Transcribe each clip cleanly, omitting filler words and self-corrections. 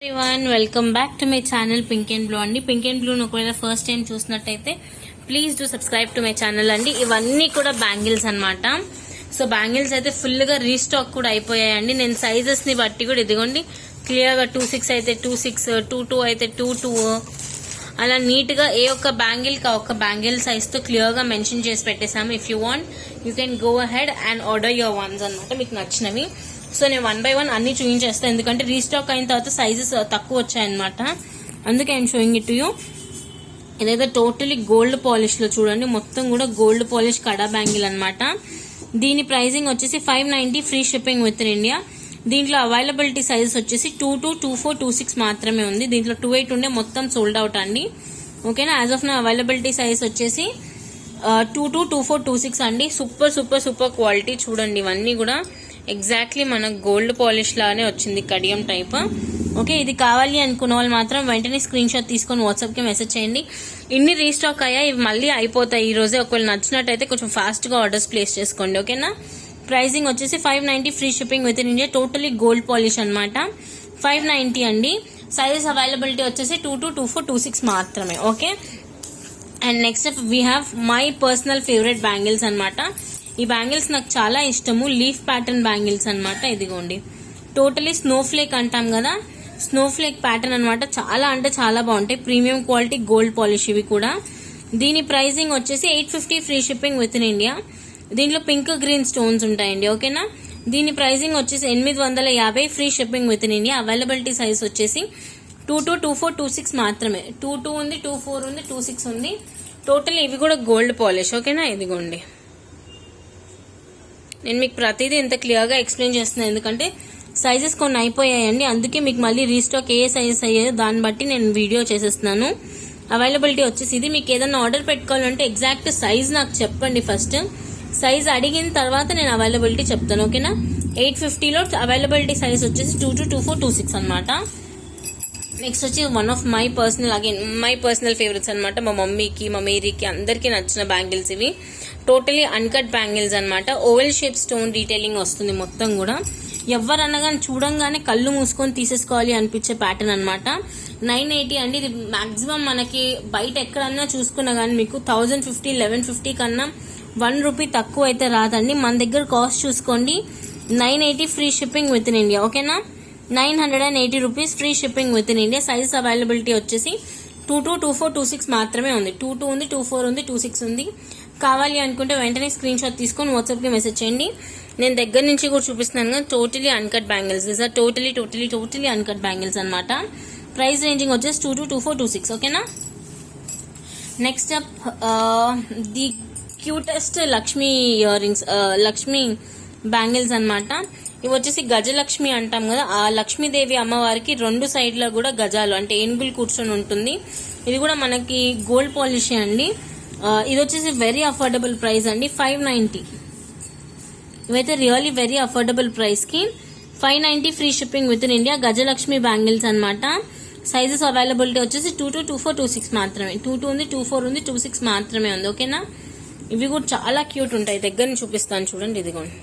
Everyone welcome back to my channel pink and blue అండి. Pink and blue ఒకవేళ first time చూసినట్టయితే please do subscribe to my channel అండి. ఇవన్నీ కూడా bangles అన్నమాట. సో బ్యాంగిల్స్ అయితే ఫుల్ గా రీస్టాక్ కూడా అయిపోయాయండి. నేను సైజెస్ ని బట్టి కూడా ఇదిగోండి క్లియర్ గా 26 అయితే 26, 22 అయితే 22 అలా నీట్ గా ఏ ఒక్క బ్యాంగిల్ కా ఒక్క బ్యాంగిల్ సైజ్ తో క్లియర్ గా మెన్షన్ చేసి పెట్టేసాము. If you want you can go ahead and order your ones అన్నమాట, మీకు నచ్చినవి. సో నేను 1 by 1 అన్ని చూపించేస్తాను, ఎందుకంటే రీస్టాక్ అయిన తర్వాత సైజెస్ తక్కువ వచ్చాయన్నమాట. అందుకే I'm showing it to you. ఇదైతే టోటలీ గోల్డ్ పాలిష్ లో చూడండి, మొత్తం కూడా గోల్డ్ పాలిష్ కడా బ్యాంగిల్ అన్నమాట. దీని ప్రైసింగ్ వచ్చేసి 590 free shipping within India. దీంట్లో అవైలబిలిటీ సైజెస్ వచ్చేసి 22, 24, 26 మాత్రమే ఉంది. దీంట్లో 28 ఉండే మొత్తం సోల్డ్ అవుట్ అండి. ఓకేనా, యాజ్ ఆఫ్ నా అవైలబిలిటీ సైజ్ వచ్చేసి 22, 24, 26 అండి. సూపర్ సూపర్ సూపర్ క్వాలిటీ చూడండి. ఇవన్నీ కూడా ఎగ్జాక్ట్లీ మన గోల్డ్ పాలిష్ లానే వచ్చింది, కడియం టైప్. ఓకే, ఇది కావాలి అనుకున్న వాళ్ళు మాత్రం వెంటనే స్క్రీన్ షాట్ తీసుకొని వాట్సాప్ కి మెసేజ్ చేయండి. ఇన్ని రీస్టాక్ అయ్యా, ఇవి మళ్ళీ అయిపోతాయి ఈ రోజే. ఒకవేళ నచ్చినట్టయితే కొంచెం ఫాస్ట్ గా ఆర్డర్స్ ప్లేస్ చేసుకోండి. ఓకేనా, ప్రైసింగ్ వచ్చేసి 590 free shipping within India. Totally gold polish అనమాట. 590 అండి. సైజెస్ అవైలబిలిటీ వచ్చేసి 22, 24, 26 మాత్రమే. Okay, and next we have my personal favourite bangles అనమాట. ఈ బ్యాంగిల్స్ నాకు చాలా ఇష్టము, లీఫ్ ప్యాటర్న్ బ్యాంగిల్స్ అనమాట. ఇదిగోండి టోటలీ స్నోఫ్లేక్ అంటాం కదా, స్నోఫ్లేక్ ప్యాటర్న్ అనమాట. చాలా అంటే చాలా బాగుంటాయి, ప్రీమియం క్వాలిటీ గోల్డ్ పాలిష్ ఇవి కూడా. దీని ప్రైసింగ్ వచ్చేసి 850 free shipping within India. దీంట్లో పింక్ గ్రీన్ స్టోన్స్ ఉంటాయండి. ఓకేనా, దీని ప్రైసింగ్ వచ్చేసి 850 free shipping within India. Availability size వచ్చేసి 22, 24, 26 మాత్రమే. 22 ఉంది, 24 ఉంది, 26 ఉంది. టోటల్ ఇవి కూడా గోల్డ్ పాలిష్. ఓకేనా, ఇదిగోండి నేను మీకు ప్రతిదీ ఎంత క్లియర్ గా ఎక్స్ప్లెయిన్ చేస్తున్నాను, ఎందుకంటే సైజెస్ కొన్ని అయిపోయాయండి. అందుకే మీకు మళ్ళీ రీస్టాక్ ఏ సైజెస్ అయ్యాయో దాన్ని బట్టి నేను వీడియో చేసేస్తున్నాను. అవైలబిలిటీ వచ్చేసి ఇది. మీకు ఏదైనా ఆర్డర్ పెట్టుకోవాలంటే ఎగ్జాక్ట్ సైజ్ నాకు చెప్పండి ఫస్ట్. సైజ్ అడిగిన తర్వాత నేను అవైలబిలిటీ చెప్తాను. ఓకేనా, 850లో అవైలబిలిటీ సైజ్ వచ్చేసి 22, 24, 26 అనమాట. నెక్స్ట్ వచ్చి one of my personal favourites అనమాట. మా మమ్మీకి, మా మేరీకి, అందరికి నచ్చిన బ్యాంగిల్స్ ఇవి. టోటలీ అన్కట్ బ్యాంగిల్స్ అనమాట. ఓవెల్ షేప్ స్టోన్ డీటెయిలింగ్ వస్తుంది మొత్తం కూడా. ఎవరన్నా కానీ చూడంగానే కళ్ళు మూసుకొని తీసేసుకోవాలి అనిపించే ప్యాటర్న్ అనమాట. 980 అండి. ఇది మాక్సిమం మనకి బయట ఎక్కడన్నా చూసుకున్నా కానీ మీకు 1050, 1150 కన్నా 1 రూపీ తక్కువ అయితే రాదండి. మన దగ్గర కాస్ట్ చూసుకోండి, 980 free shipping within India. ఓకేనా, 980 rupees free shipping within India. Size availability వచ్చేసి 22, 24, 26 మాత్రమే ఉంది. 22 ఉంది, 24 ఉంది, 26 ఉంది. కావాలి అనుకుంటే వెంటనే స్క్రీన్ షాట్ తీసుకొని వాట్సాప్ కి మెసేజ్ చేయండి. నేను దగ్గర నుంచి కూడా చూపిస్తున్నాను కదా, totally uncut bangles. This are totally uncut bangles అనమాట. ప్రైస్ రేంజింగ్ వచ్చేసి 22, 24, 26. ఓకేనా, next up the cutest Lakshmi earrings, Lakshmi bangles అనమాట. ఇవి వచ్చేసి గజలక్ష్మి అంటాం కదా, ఆ లక్ష్మీదేవి అమ్మవారికి 2 సైడ్ల కూడా గజాలు అంటే ఏనుగులు కూర్చొని ఉంటుంది. ఇది కూడా మనకి గోల్డ్ పాలిష్ అండి. ఇది వచ్చేసి వెరీ అఫోర్డబుల్ ప్రైస్ అండి, 590. ఇవైతే రియల్లీ వెరీ అఫోర్డబుల్ ప్రైస్ కి 590 free shipping within India. Gajalakshmi bangles అనమాట. సైజెస్ అవైలబిలిటీ వచ్చేసి 22, 24, 26 మాత్రమే. 22 ఉంది, 24 ఉంది, 26 మాత్రమే ఉంది. ఓకేనా, ఇవి కూడా చాలా క్యూట్ ఉంటాయి. దగ్గర నుంచి చూపిస్తాను చూడండి. ఇదిగోండి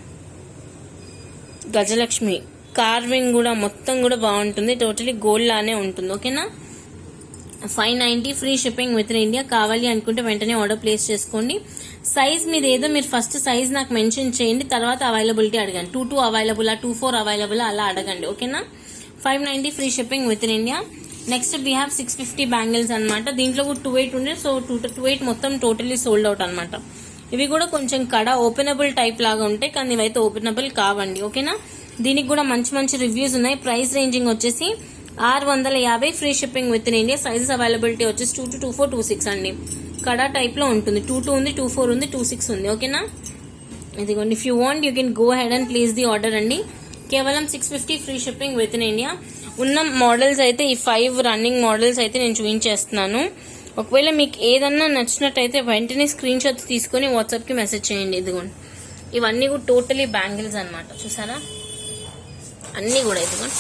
గజలక్ష్మి కార్వింగ్ కూడా మొత్తం కూడా బాగుంటుంది, టోటలీ గోల్డ్ లానే ఉంటుంది. ఓకేనా, 590 free shipping within India. కావాలి అనుకుంటే వెంటనే ఆర్డర్ ప్లేస్ చేసుకోండి. సైజ్ మీద ఏదో మీరు ఫస్ట్ సైజ్ నాకు మెన్షన్ చేయండి, తర్వాత అవైలబిలిటీ అడగండి. 22 అవైలబుల్, 24 అవైలబుల్ అలా అడగండి. ఓకేనా, 590 free shipping within India. Next we have 650 bangles అనమాట. దీంట్లో కూడా 28 ఉండే, సో 28 మొత్తం టోటలీ సోల్డ్ అవుట్ అనమాట. ఇవి కూడా కొంచెం కడ ఓపెనబుల్ టైప్ లాగా ఉంటాయి, కానీ ఇవైతే ఓపెనబుల్ కావండి. ఓకేనా, దీనికి కూడా మంచి మంచి రివ్యూస్ ఉన్నాయి. ప్రైస్ రేంజింగ్ వచ్చేసి 650 free shipping within India. Sizes availability వచ్చేసి 22, 24, 26 అండి. కడా టైప్ లో ఉంటుంది. 22 ఉంది, 24 ఉంది, 26 ఉంది. ఓకేనా, ఇదిగోండి. If you want you can go head and place the order అండి. కేవలం 650 free shipping within India. ఉన్న మోడల్స్ అయితే ఈ 5 రన్నింగ్ మోడల్స్ అయితే నేను చూపించేస్తున్నాను. ఒకవేళ మీకు ఏదన్నా నచ్చినట్టయితే వెంటనే స్క్రీన్ షాట్స్ తీసుకొని వాట్సాప్ కి మెసేజ్ చేయండి. ఇదిగోండి ఇవన్నీ కూడా టోటలీ బ్యాంగిల్స్ అనమాట. చూసారా, అన్ని కూడా ఇదిగోండి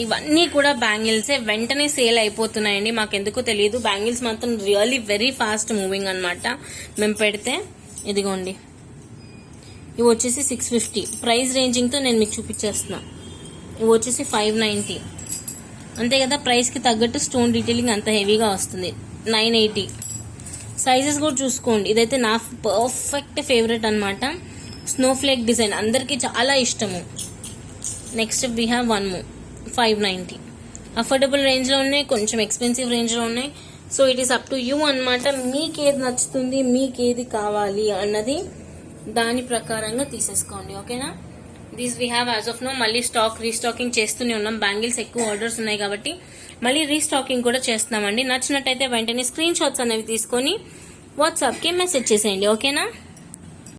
ఇవన్నీ కూడా బ్యాంగిల్సే. వెంటనే సేల్ అయిపోతున్నాయండి, మాకెందుకో తెలియదు. బ్యాంగిల్స్ మాత్రం రియల్లీ వెరీ ఫాస్ట్ మూవింగ్ అనమాట. మేము పెడితే ఇదిగోండి ఇవి వచ్చేసి 650 ప్రైస్ రేంజింగ్ తో నేను మీకు చూపించేస్తున్నా. ఇవి వచ్చేసి 590. అంతే కదా, ప్రైస్కి తగ్గట్టు స్టోన్ డీటెయిలింగ్ అంత హెవీగా వస్తుంది. 980. సైజెస్ కూడా చూసుకోండి. ఇదైతే నా పర్ఫెక్ట్ ఫేవరెట్ అనమాట. స్నోఫ్లేక్ డిజైన్ అందరికీ చాలా ఇష్టము. Next we have one more 590. Affordable రేంజ్లో ఉన్నాయి, కొంచెం ఎక్స్పెన్సివ్ రేంజ్లో ఉన్నాయి. So it is up to you అనమాట. మీకు ఏది నచ్చుతుంది, మీకు ఏది కావాలి అన్నది దాని ప్రకారంగా తీసేసుకోండి. ఓకేనా. These we have as of now. మళ్ళీ రీస్టాకింగ్ చేస్తూనే ఉన్నాం. బ్యాంగిల్స్ ఎక్కువ ఆర్డర్స్ ఉన్నాయి కాబట్టి మళ్ళీ రీస్టాకింగ్ కూడా చేస్తున్నామండి. నచ్చినట్టయితే వెంటనే స్క్రీన్ షాట్స్ అనేవి తీసుకొని వాట్సాప్కి మెసేజ్ చేసేయండి. ఓకేనా.